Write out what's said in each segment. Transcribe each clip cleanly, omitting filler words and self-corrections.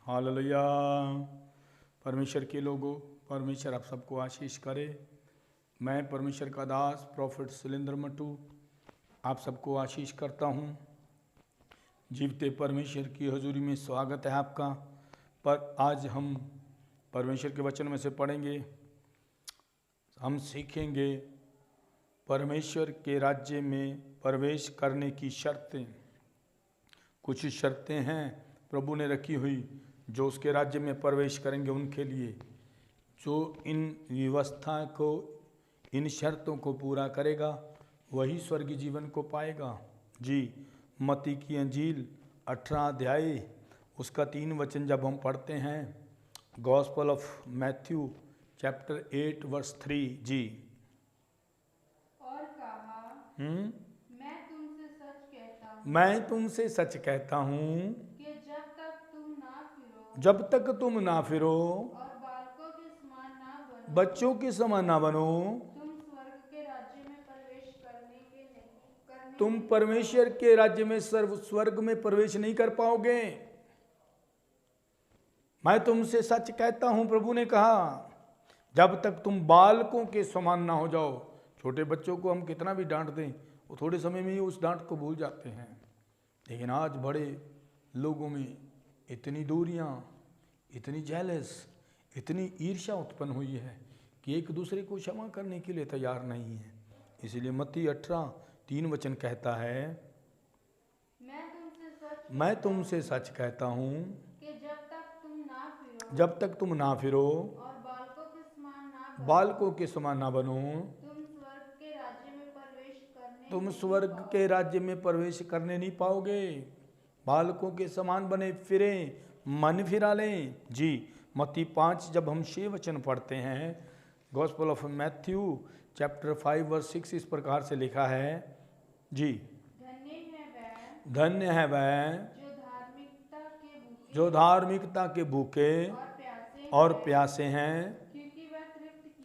Hallelujah. परमेश्वर के लोगों, परमेश्वर आप सबको आशीष करे। मैं परमेश्वर का दास प्रॉफिट सुलेंद्र मटू आप सबको आशीष करता हूँ। जीवते परमेश्वर की हजूरी में स्वागत है आपका। पर आज हम परमेश्वर के वचन में से पढ़ेंगे, हम सीखेंगे परमेश्वर के राज्य में प्रवेश करने की शर्तें। कुछ शर्तें हैं प्रभु ने रखी हुई जो उसके राज्य में प्रवेश करेंगे उनके लिए। जो इन व्यवस्था को, इन शर्तों को पूरा करेगा वही स्वर्गीय जीवन को पाएगा। जी, मत्ती की अंजील 18 अध्याय उसका 3 वचन जब हम पढ़ते हैं, gospel of Matthew chapter 8 verse 3। जी, और कहा, मैं तुमसे सच कहता हूँ कि जब तक तुम ना फिरो और बालकों के समान ना बनो, बच्चों के समान ना बनो, तुम स्वर्ग के राज्य में प्रवेश करने तुम परमेश्वर के राज्य में स्वर्ग में प्रवेश नहीं कर पाओगे। मैं तुमसे सच कहता हूं, प्रभु ने कहा, जब तक तुम बालकों के समान ना हो जाओ। छोटे बच्चों को हम कितना भी डांट दें, वो थोड़े समय में ही उस डांट को भूल जाते हैं। लेकिन आज बड़े लोगों में इतनी दूरियां, इतनी जेलस, इतनी ईर्ष्या उत्पन्न हुई है कि एक दूसरे को क्षमा करने के लिए तैयार नहीं है। इसलिए मत्ती 18:3 वचन कहता है, मैं तुमसे सच कहता हूँ कि जब तक तुम ना फिरो और बालकों के समान ना बनो, तुम स्वर्ग के राज्य में प्रवेश करने नहीं पाओगे। बालकों के समान बने फिरे, मन फिरा लें। जी, मत्ती 5 जब हम 6 वचन पढ़ते हैं, gospel of Matthew chapter 5 verse 6 इस प्रकार से लिखा है। जी, धन्य है वह जो धार्मिकता के भूखे और प्यासे हैं,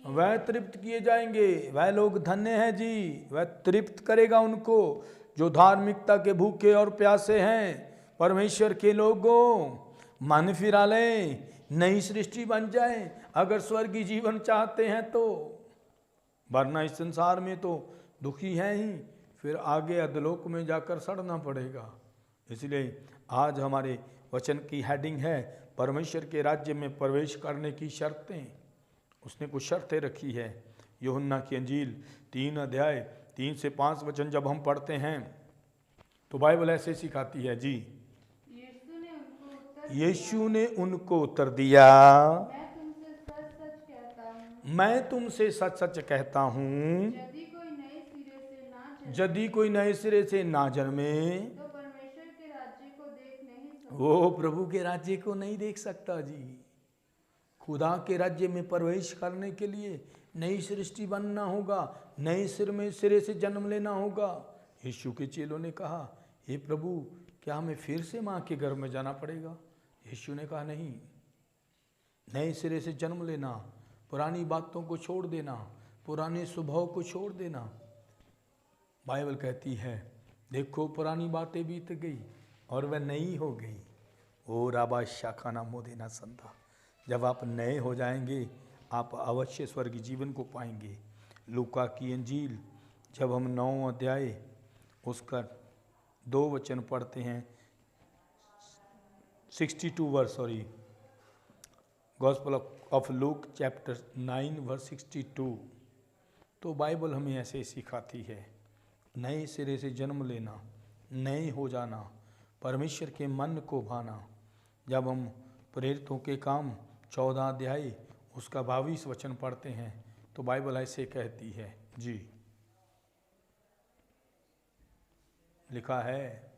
वह तृप्त किए जाएंगे। वह लोग धन्य हैं जी, वह तृप्त करेगा उनको जो धार्मिकता के भूखे और प्यासे हैं। परमेश्वर के लोगों, मन फिरा लें, नई सृष्टि बन जाए अगर स्वर्गीय जीवन चाहते हैं तो। वरना इस संसार में तो दुखी हैं ही, फिर आगे अधलोक में जाकर सड़ना पड़ेगा। इसलिए आज हमारे वचन की हेडिंग है परमेश्वर के राज्य में प्रवेश करने की शर्तें। उसने कुछ शर्तें रखी है। यूहन्ना की अंजील 3 अध्याय 3 से 5 वचन जब हम पढ़ते हैं तो बाइबल ऐसे सिखाती है। जी, यीशु ने उनको उत्तर दिया, मैं तुमसे सच सच कहता हूँ, यदि कोई नए सिरे से ना जन्मे तो परमेश्वर के राज्य को देख नहीं सकता। वो प्रभु के राज्य को नहीं देख सकता। जी, खुदा के राज्य में प्रवेश करने के लिए नई सृष्टि बनना होगा, नए सिरे से जन्म लेना होगा। यीशु के चेलों ने कहा, हे प्रभु, क्या हमें फिर से माँ के गर्भ में जाना पड़ेगा? यीशु ने कहा, नहीं, नए सिरे से जन्म लेना, पुरानी बातों को छोड़ देना, पुराने स्वभाव को छोड़ देना। बाइबल कहती है, देखो पुरानी बातें बीत गई और वह नई हो गई। ओ राबा शाखाना मोदेना संधा। जब आप नए हो जाएंगे आप अवश्य स्वर्गीय जीवन को पाएंगे। लूका की अंजील जब हम 9 अध्याय उसका 2 वचन पढ़ते हैं, 62 verse, gospel of Luke chapter 9 verse 62, तो बाइबल हमें ऐसे सिखाती है, नए सिरे से जन्म लेना, नए हो जाना, परमेश्वर के मन को भाना। जब हम प्रेरितों के काम 14 अध्याय उसका 22 वचन पढ़ते हैं तो बाइबल ऐसे कहती है। जी, लिखा है,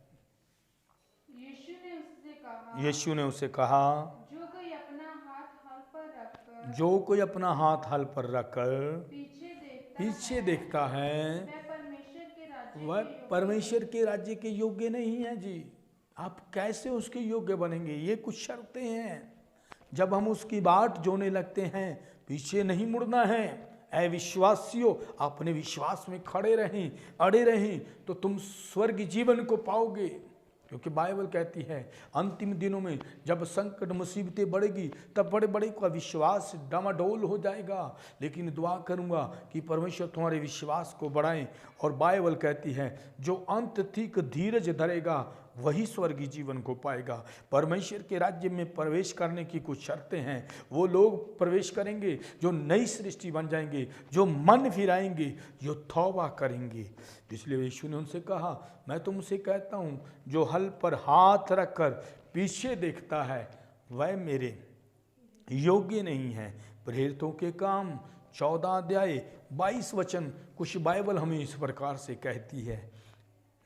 यीशु ने उससे कहा, जो कोई अपना हाथ हल पर रखकर पीछे देखता है वह परमेश्वर के राज्य के योग्य नहीं है। जी, आप कैसे उसके योग्य बनेंगे? ये कुछ शर्तें हैं। जब हम उसकी बाट जोने लगते हैं, पीछे नहीं मुड़ना है। ऐ विश्वासियों, अपने विश्वास में खड़े रहें, अड़े रहें, तो तुम स्वर्ग जीवन को पाओगे। क्योंकि बाइबल कहती है अंतिम दिनों में जब संकट मुसीबतें बढ़ेगी तब बड़े बड़े का विश्वास डामाडोल हो जाएगा। लेकिन दुआ करूंगा कि परमेश्वर तुम्हारे विश्वास को बढ़ाएं। और बाइबल कहती है जो अंत तक धीरज धरेगा वही स्वर्गीय जीवन को पाएगा। परमेश्वर के राज्य में प्रवेश करने की कुछ शर्तें हैं। वो लोग प्रवेश करेंगे जो नई सृष्टि बन जाएंगे, जो मन फिराएंगे, जो तौबा करेंगे। इसलिए यीशु ने उनसे कहा, मैं तुमसे कहता हूँ जो हल पर हाथ रखकर पीछे देखता है वह मेरे योग्य नहीं है। प्रेरितों के काम 14 अध्याय 22 वचन। कुछ बाइबल हमें इस प्रकार से कहती है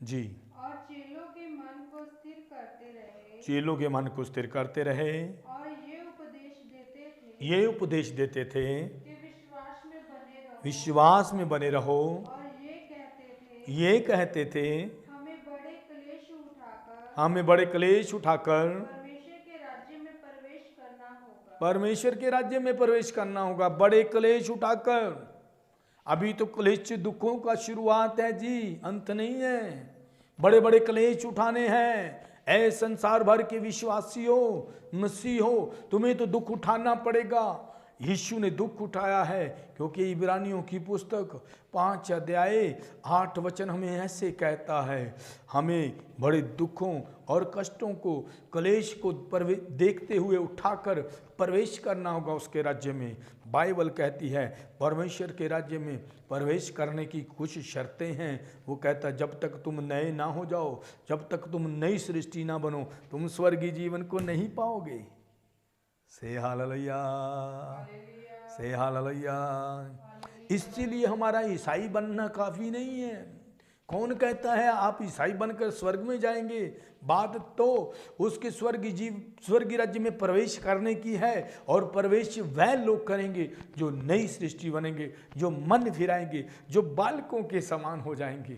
जी। और चेलों के मन को स्थिर करते रहे, चेलों के मन को स्थिर करते रहे और ये उपदेश देते थे कि विश्वास में बने रहो। और ये कहते थे हमें बड़े क्लेश उठाकर परमेश्वर के राज्य में प्रवेश करना होगा। बड़े क्लेश उठाकर। अभी तो क्लेश दुखों का शुरुआत है जी, अंत नहीं है। बड़े बड़े क्लेश उठाने हैं। ऐ संसार भर के विश्वासियों, मसीहों, तुम्हें तो दुख उठाना पड़ेगा। यीशु ने दुख उठाया है, क्योंकि इब्रानियों की पुस्तक 5 अध्याय 8 वचन हमें ऐसे कहता है, हमें बड़े दुखों और कष्टों को, क्लेश को देखते हुए उठाकर प्रवेश करना होगा उसके राज्य में। बाइबल कहती है परमेश्वर के राज्य में प्रवेश करने की कुछ शर्तें हैं। वो कहता जब तक तुम नए ना हो जाओ, जब तक तुम नई सृष्टि ना बनो, तुम स्वर्गीय जीवन को नहीं पाओगे। से हालेलुया, से हालेलुया। इसलिए हमारा ईसाई बनना काफी नहीं है। कौन कहता है आप ईसाई बनकर स्वर्ग में जाएंगे? बात तो उसके स्वर्गीय राज्य में प्रवेश करने की है। और प्रवेश वह लोग करेंगे जो नई सृष्टि बनेंगे, जो मन फिराएंगे, जो बालकों के समान हो जाएंगे।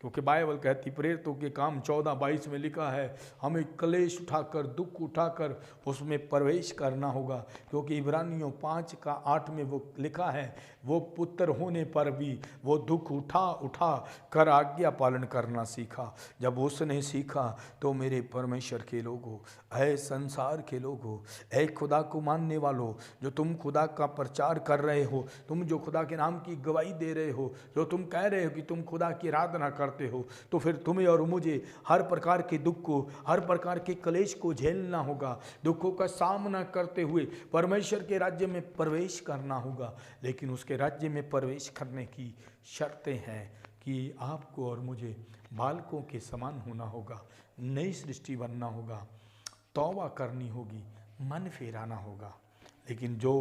क्योंकि बाइबल कहती, प्रेरितों के काम 14-22 में लिखा है, हमें क्लेश उठाकर, दुख उठाकर उसमें प्रवेश करना होगा। क्योंकि इब्रानियों 5:8 में वो लिखा है, वो पुत्र होने पर भी वो दुख उठा कर आज्ञा पालन करना सीखा। जब उसने सीखा तो मेरे परमेश्वर के लोगों, ऐ संसार के लोगों, ऐ खुदा को मानने वालों, जो तुम खुदा का प्रचार कर रहे हो, तुम जो खुदा के नाम की गवाही दे रहे हो, जो तुम कह रहे हो कि तुम खुदा की आराधना करते हो, तो फिर तुम्हें और मुझे हर प्रकार के दुख को, हर प्रकार के क्लेश को झेलना होगा। दुखों का सामना करते हुए परमेश्वर के राज्य में प्रवेश करना होगा। लेकिन उसके राज्य में प्रवेश करने की शर्तें हैं कि आपको और मुझे बालकों के समान होना होगा, नई सृष्टि बनना होगा, तौबा करनी होगी, मन फेराना होगा। लेकिन जो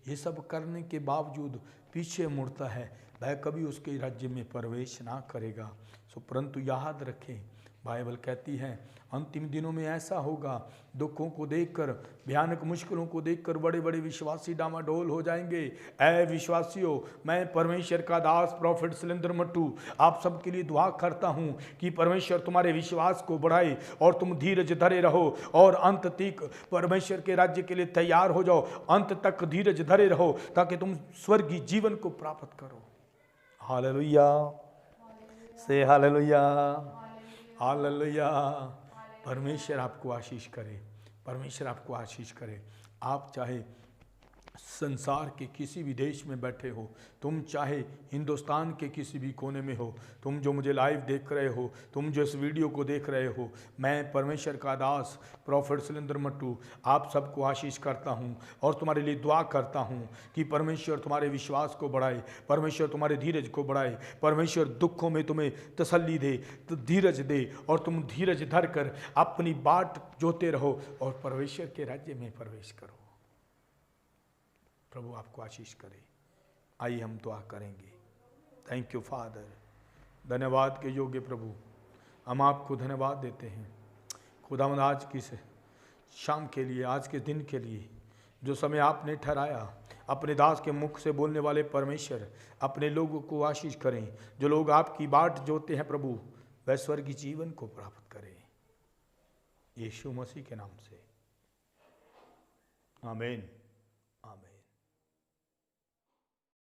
ये सब करने के बावजूद पीछे मुड़ता है, वह कभी उसके राज्य में प्रवेश ना करेगा। सो परंतु याद रखें, बाइबल कहती है अंतिम दिनों में ऐसा होगा, दुखों को देखकर, भयानक मुश्किलों को देखकर बड़े बड़े विश्वासी डामाडोल हो जाएंगे। ऐ विश्वासियों, मैं परमेश्वर का दास प्रोफेट शैलेंद्र मट्टू आप सबके लिए दुआ करता हूं कि परमेश्वर तुम्हारे विश्वास को बढ़ाए और तुम धीरज धरे रहो और अंत तक परमेश्वर के राज्य के लिए तैयार हो जाओ। अंत तक धीरज धरे रहो ताकि तुम स्वर्गीय जीवन को प्राप्त करो। हालेलुया, से हालेलुया, हालेलुया। परमेश्वर आपको आशीष करे, परमेश्वर आपको आशीष करे। आप चाहे संसार के किसी भी देश में बैठे हो, तुम चाहे हिंदुस्तान के किसी भी कोने में हो, तुम जो मुझे लाइव देख रहे हो, तुम जो इस वीडियो को देख रहे हो, मैं परमेश्वर का दास प्रोफेट शैलेंद्र मट्टू आप सबको आशीष करता हूं और तुम्हारे लिए दुआ करता हूं कि परमेश्वर तुम्हारे विश्वास को बढ़ाए, परमेश्वर तुम्हारे धीरज को बढ़ाए, परमेश्वर दुखों में तुम्हें तसल्ली दे, तो धीरज दे और तुम धीरज धर कर अपनी बाट जोते रहो और परमेश्वर के राज्य में प्रवेश करो। प्रभु आपको आशीष करे। आइए हम दुआ करेंगे। थैंक यू फादर, धन्यवाद के योग्य प्रभु, हम आपको धन्यवाद देते हैं खुदावंद आज की शाम के लिए, आज के दिन के लिए, जो समय आपने ठहराया। अपने दास के मुख से बोलने वाले परमेश्वर अपने लोगों को आशीष करें। जो लोग आपकी बाट जोते हैं प्रभु, वह स्वर्गीय जीवन को प्राप्त करें, यीशु मसीह के नाम से, आमीन।